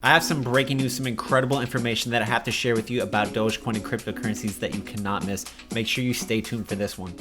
I have some breaking news, some incredible information that I have to share with you about Dogecoin and cryptocurrencies that you cannot miss. Make sure you stay tuned for this one.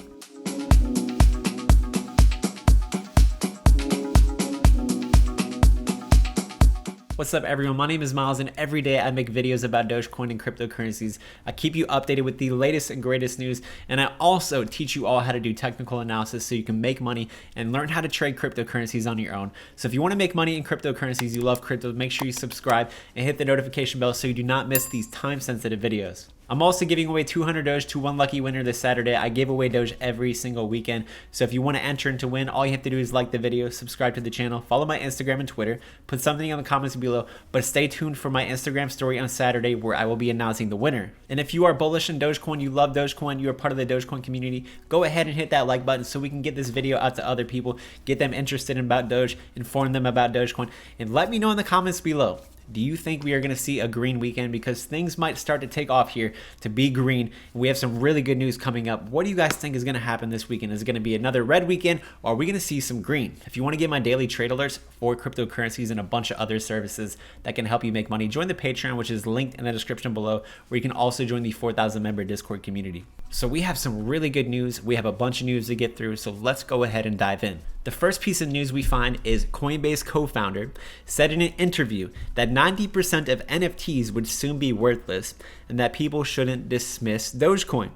What's up everyone, my name is Myles and every day I make videos about Dogecoin and cryptocurrencies. I keep you updated with the latest and greatest news, and I also teach you all how to do technical analysis so you can make money and learn how to trade cryptocurrencies on your own. So if you want to make money in cryptocurrencies, you love crypto, make sure you subscribe and hit the notification bell so you do not miss these time-sensitive videos. I'm also giving away 200 Doge to one lucky winner this Saturday. I give away Doge every single weekend. So if you want to enter and to win, all you have to do is like the video, subscribe to the channel, follow my Instagram and Twitter, put something in the comments below, but stay tuned for my Instagram story on Saturday where I will be announcing the winner. And if you are bullish in Dogecoin, you love Dogecoin, you are part of the Dogecoin community, go ahead and hit that like button so we can get this video out to other people, get them interested in about Doge, inform them about Dogecoin, and let me know in the comments below. Do you think we are going to see a green weekend? Because things might start to take off here to be green. We have some really good news coming up. What do you guys think is going to happen this weekend? Is it going to be another red weekend, or are we going to see some green? If you want to get my daily trade alerts for cryptocurrencies and a bunch of other services that can help you make money, join the Patreon, which is linked in the description below, where you can also join the 4,000 member Discord community. So we have some really good news. We have a bunch of news to get through, so let's go ahead and dive in. The first piece of news we find is Coinbase co-founder said in an interview that 90% of NFTs would soon be worthless and that people shouldn't dismiss Dogecoin.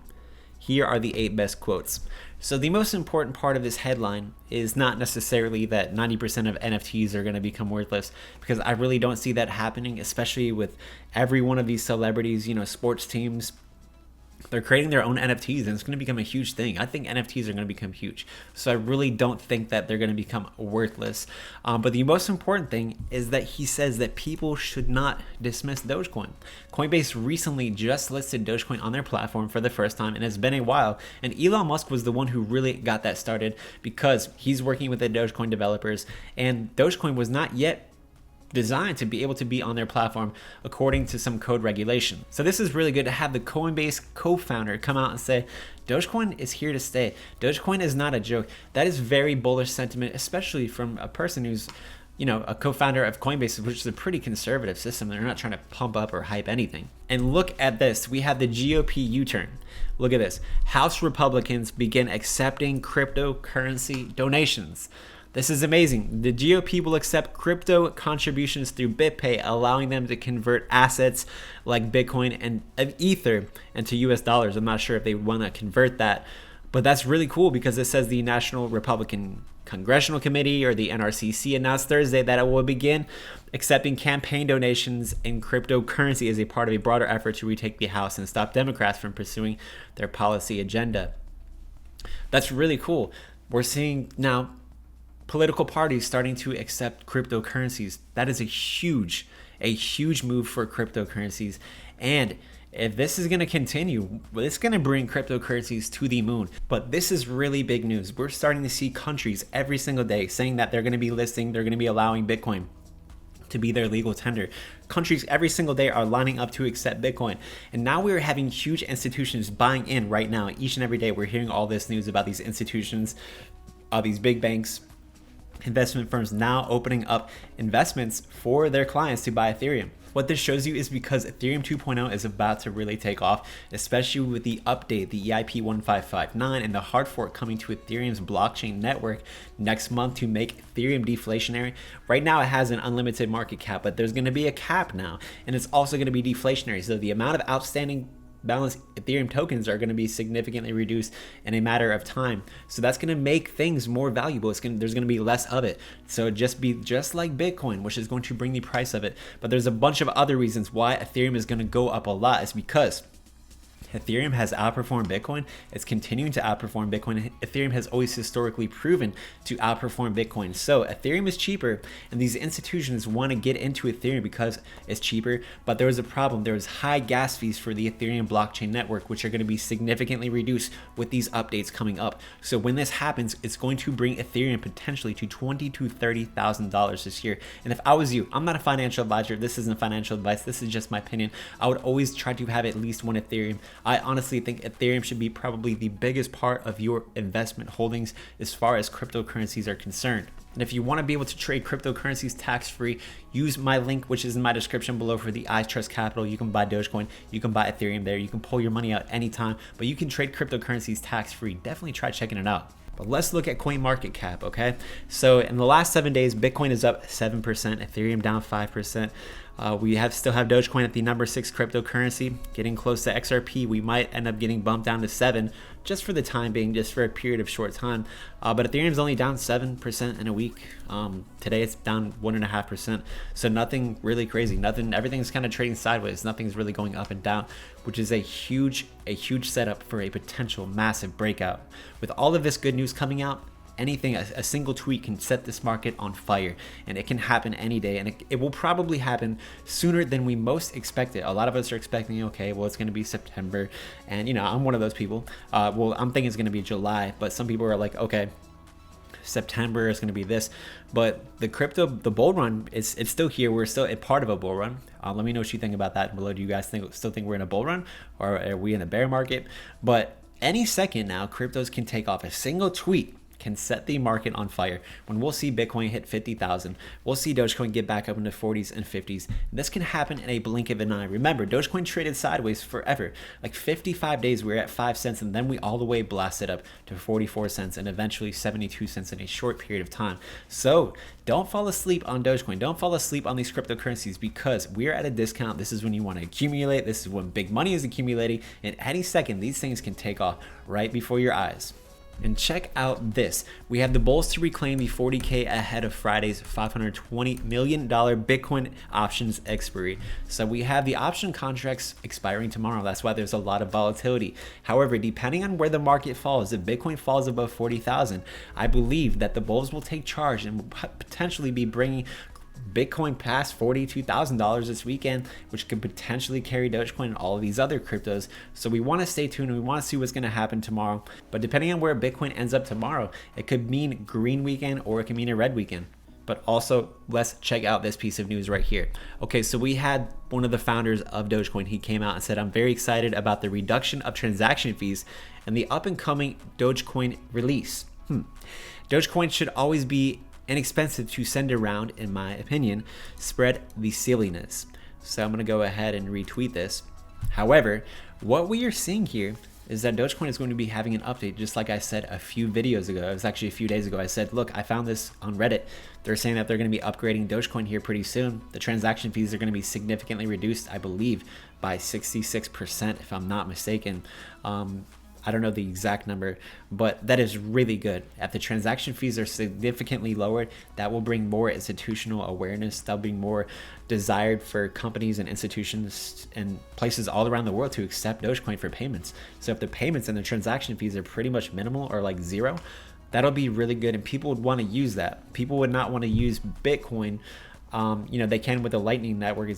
Here are the 8 best quotes. So the most important part of this headline is not necessarily that 90% of NFTs are going to become worthless, because I really don't see that happening, especially with every one of these celebrities, sports teams. They're creating their own NFTs and it's going to become a huge thing. I think NFTs are going to become huge. So I really don't think that they're going to become worthless. But the most important thing is that he says that people should not dismiss Dogecoin. Coinbase recently just listed Dogecoin on their platform for the first time, and it's been a while. And Elon Musk was the one who really got that started because he's working with the Dogecoin developers, and Dogecoin was not yet designed to be able to be on their platform according to some code regulation. So this is really good to have the Coinbase co-founder come out and say Dogecoin is here to stay. Dogecoin is not a joke. That is very bullish sentiment, especially from a person who's a co-founder of Coinbase, which is a pretty conservative system. They're not trying to pump up or hype anything. And look at this. We have the GOP U-turn. Look at this. House Republicans begin accepting cryptocurrency donations. This is amazing. The GOP will accept crypto contributions through BitPay, allowing them to convert assets like Bitcoin and Ether into US dollars. I'm not sure if they want to convert that, but that's really cool because it says the National Republican Congressional Committee, or the NRCC, announced Thursday that it will begin accepting campaign donations in cryptocurrency as a part of a broader effort to retake the House and stop Democrats from pursuing their policy agenda. That's really cool. We're seeing now political parties starting to accept cryptocurrencies. That is a huge move for cryptocurrencies. And if this is going to continue, it's going to bring cryptocurrencies to the moon. But this is really big news. We're starting to see countries every single day saying that they're going to be listing, they're going to be allowing Bitcoin to be their legal tender. Countries every single day are lining up to accept Bitcoin. And now we're having huge institutions buying in right now. Each and every day we're hearing all this news about these institutions, these big banks, investment firms now opening up investments for their clients to buy Ethereum. What this shows you is because Ethereum 2.0 is about to really take off, especially with the update, the EIP 1559, and the hard fork coming to Ethereum's blockchain network next month to make Ethereum deflationary. Right now it has an unlimited market cap, but there's going to be a cap now, and it's also going to be deflationary. So the amount of outstanding balanced Ethereum tokens are going to be significantly reduced in a matter of time. So that's going to make things more valuable. There's going to be less of it. So just like Bitcoin, which is going to bring the price of it. But there's a bunch of other reasons why Ethereum is going to go up a lot. Is because Ethereum has outperformed Bitcoin. It's continuing to outperform Bitcoin. Ethereum has always historically proven to outperform Bitcoin. So Ethereum is cheaper, and these institutions want to get into Ethereum because it's cheaper. But there was a problem. There was high gas fees for the Ethereum blockchain network, which are going to be significantly reduced with these updates coming up. So when this happens, it's going to bring Ethereum potentially to $20,000 to $30,000 this year. And if I was you, I'm not a financial advisor. This isn't financial advice. This is just my opinion. I would always try to have at least one Ethereum I honestly think Ethereum should be probably the biggest part of your investment holdings as far as cryptocurrencies are concerned. And if you want to be able to trade cryptocurrencies tax-free, use my link, which is in my description below, for the I Trust Capital. You can buy Dogecoin, you can buy Ethereum there, you can pull your money out anytime, but you can trade cryptocurrencies tax-free. Definitely try checking it out. But let's look at CoinMarketCap, okay? So in the last 7 days, Bitcoin is up 7%, Ethereum down 5%. We still have Dogecoin at the number 6 cryptocurrency, getting close to XRP. We might end up getting bumped down to 7 just for the time being, just for a period of short time. But Ethereum's only down 7% in a week. Today it's down 1.5%. So nothing really crazy. Everything's kind of trading sideways. Nothing's really going up and down, which is a huge setup for a potential massive breakout. With all of this good news coming out, a single tweet can set this market on fire, and it can happen any day, and it will probably happen sooner than we most expect it. A lot of us are expecting, okay, well, it's going to be September, and I'm one of those people. Well, I'm thinking it's going to be July, but some people are like, okay, September is going to be this. But the bull run it's still here. We're still a part of a bull run. Let me know what you think about that below. Do you guys still think we're in a bull run, or are we in a bear market? But any second now, cryptos can take off. A single tweet can set the market on fire. When we'll see Bitcoin hit 50,000, we'll see Dogecoin get back up into 40s and 50s. This can happen in a blink of an eye. Remember, Dogecoin traded sideways forever. Like 55 days, we were at 5 cents, and then we all the way blasted up to 44 cents and eventually 72 cents in a short period of time. So don't fall asleep on Dogecoin. Don't fall asleep on these cryptocurrencies, because we're at a discount. This is when you want to accumulate. This is when big money is accumulating. And any second, these things can take off right before your eyes. And check out this. We have the bulls to reclaim the 40K ahead of Friday's $520 million Bitcoin options expiry. So we have the option contracts expiring tomorrow. That's why there's a lot of volatility. However, depending on where the market falls, if Bitcoin falls above 40,000, I believe that the bulls will take charge and will potentially be bringing Bitcoin past $42,000 this weekend, which could potentially carry Dogecoin and all of these other cryptos. So we want to stay tuned, and we want to see what's going to happen tomorrow. But depending on where Bitcoin ends up tomorrow, it could mean green weekend or it could mean a red weekend. But also, let's check out this piece of news right here. Okay, so we had one of the founders of Dogecoin. He came out and said, I'm very excited about the reduction of transaction fees and the up and coming Dogecoin release. Dogecoin should always be inexpensive to send around, in my opinion. Spread the silliness. So I'm going to go ahead and retweet this. However, what we are seeing here is that Dogecoin is going to be having an update, just like I said a few videos ago. It was actually a few days ago. I said, look, I found this on Reddit. They're saying that they're going to be upgrading Dogecoin here pretty soon. The transaction fees are going to be significantly reduced, I believe, by 66%, if I'm not mistaken. I don't know the exact number, but that is really good. If the transaction fees are significantly lowered, that will bring more institutional awareness. That'll be more desired for companies and institutions and places all around the world to accept Dogecoin for payments. So if the payments and the transaction fees are pretty much minimal or like zero, that'll be really good, and people would want to use that. People would not want to use Bitcoin. They can with the Lightning Network.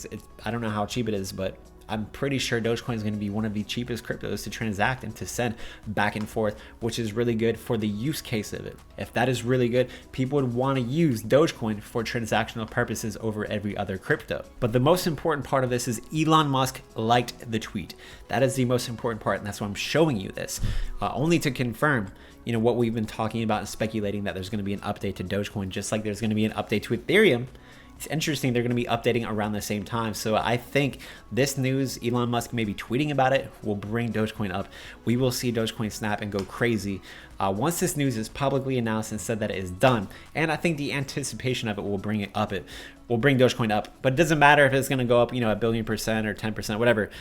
I don't know how cheap it is, but I'm pretty sure Dogecoin is going to be one of the cheapest cryptos to transact and to send back and forth, which is really good for the use case of it. If that is really good, people would want to use Dogecoin for transactional purposes over every other crypto. But the most important part of this is Elon Musk liked the tweet. That is the most important part, and that's why I'm showing you this, only to confirm what we've been talking about and speculating, that there's going to be an update to Dogecoin, just like there's going to be an update to Ethereum. It's interesting, they're going to be updating around the same time. So I think this news, Elon Musk maybe tweeting about it, will bring Dogecoin up. We will see Dogecoin snap and go crazy once this news is publicly announced and said that it is done. And I think the anticipation of it will bring it up. It will bring Dogecoin up. But it doesn't matter if it's going to go up, a billion% or 10%, whatever.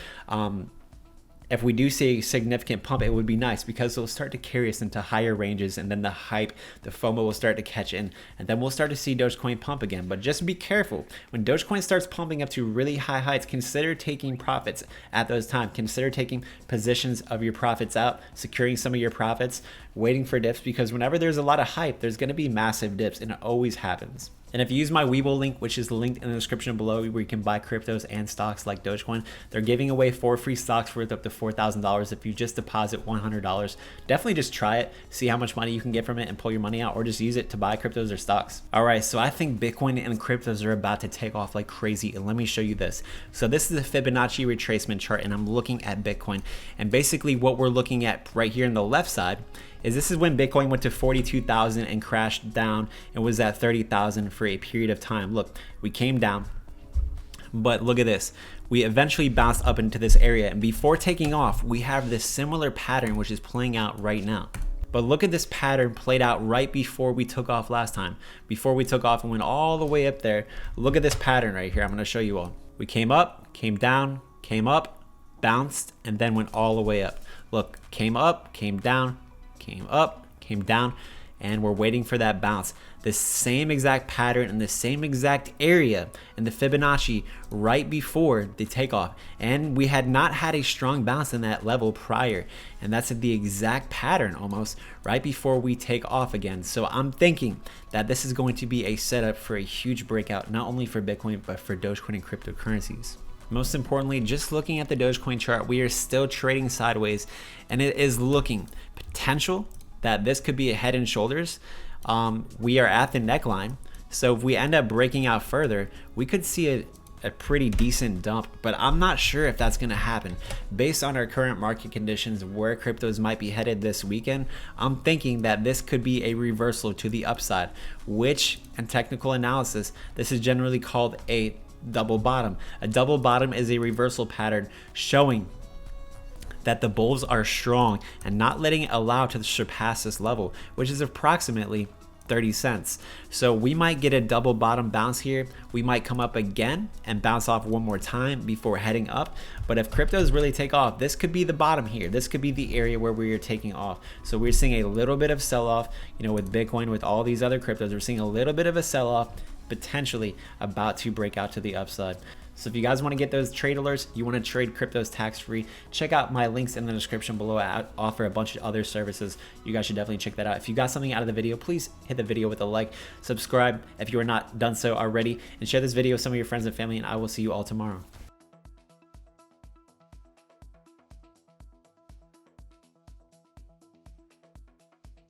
If we do see a significant pump, it would be nice, because it'll start to carry us into higher ranges, and then the hype, the FOMO will start to catch in, and then we'll start to see Dogecoin pump again. But just be careful. When Dogecoin starts pumping up to really high heights, consider taking profits at those times. Consider taking positions of your profits out, securing some of your profits, waiting for dips, because whenever there's a lot of hype, there's going to be massive dips, and it always happens. And if you use my WEBULL link, which is linked in the description below, where you can buy cryptos and stocks like Dogecoin, they're giving away 4 free stocks worth up to $4,000 if you just deposit $100. Definitely just try it, see how much money you can get from it and pull your money out, or just use it to buy cryptos or stocks. All right, so I think Bitcoin and cryptos are about to take off like crazy, and let me show you this. So this is a Fibonacci retracement chart, and I'm looking at Bitcoin, and basically what we're looking at right here on the left side is this is when Bitcoin went to 42,000 and crashed down and was at 30,000 for a period of time. Look, we came down, but look at this. We eventually bounced up into this area, and before taking off, we have this similar pattern which is playing out right now. But look at this pattern played out right before we took off last time. Before we took off and went all the way up there, look at this pattern right here. I'm gonna show you all. We came up, came down, came up, bounced, and then went all the way up. Look, came up, came down, came up, came down, and we're waiting for that bounce. The same exact pattern in the same exact area in the Fibonacci right before the takeoff. And we had not had a strong bounce in that level prior. And that's the exact pattern almost right before we take off again. So I'm thinking that this is going to be a setup for a huge breakout, not only for Bitcoin, but for Dogecoin and cryptocurrencies. Most importantly, just looking at the Dogecoin chart, we are still trading sideways, and it is looking potential that this could be a head and shoulders. We are at the neckline, so if we end up breaking out further, we could see a pretty decent dump, but I'm not sure if that's going to happen. Based on our current market conditions, where cryptos might be headed this weekend, I'm thinking that this could be a reversal to the upside, which in technical analysis, this is generally called a double bottom. A double bottom is a reversal pattern showing that the bulls are strong and not letting it allow to surpass this level, which is approximately 30 cents. So we might get a double bottom bounce here. We might come up again and bounce off one more time before heading up. But if cryptos really take off, this could be the bottom here. This could be the area where we are taking off. So we're seeing a little bit of sell-off, you know, with Bitcoin, with all these other cryptos, we're seeing a little bit of a sell-off, potentially about to break out to the upside. So if you guys want to get those trade alerts, you want to trade cryptos tax-free, check out my links in the description below. I offer a bunch of other services. You guys should definitely check that out. If you got something out of the video, please hit the video with a like, subscribe if you are not done so already, and share this video with some of your friends and family, and I will see you all tomorrow.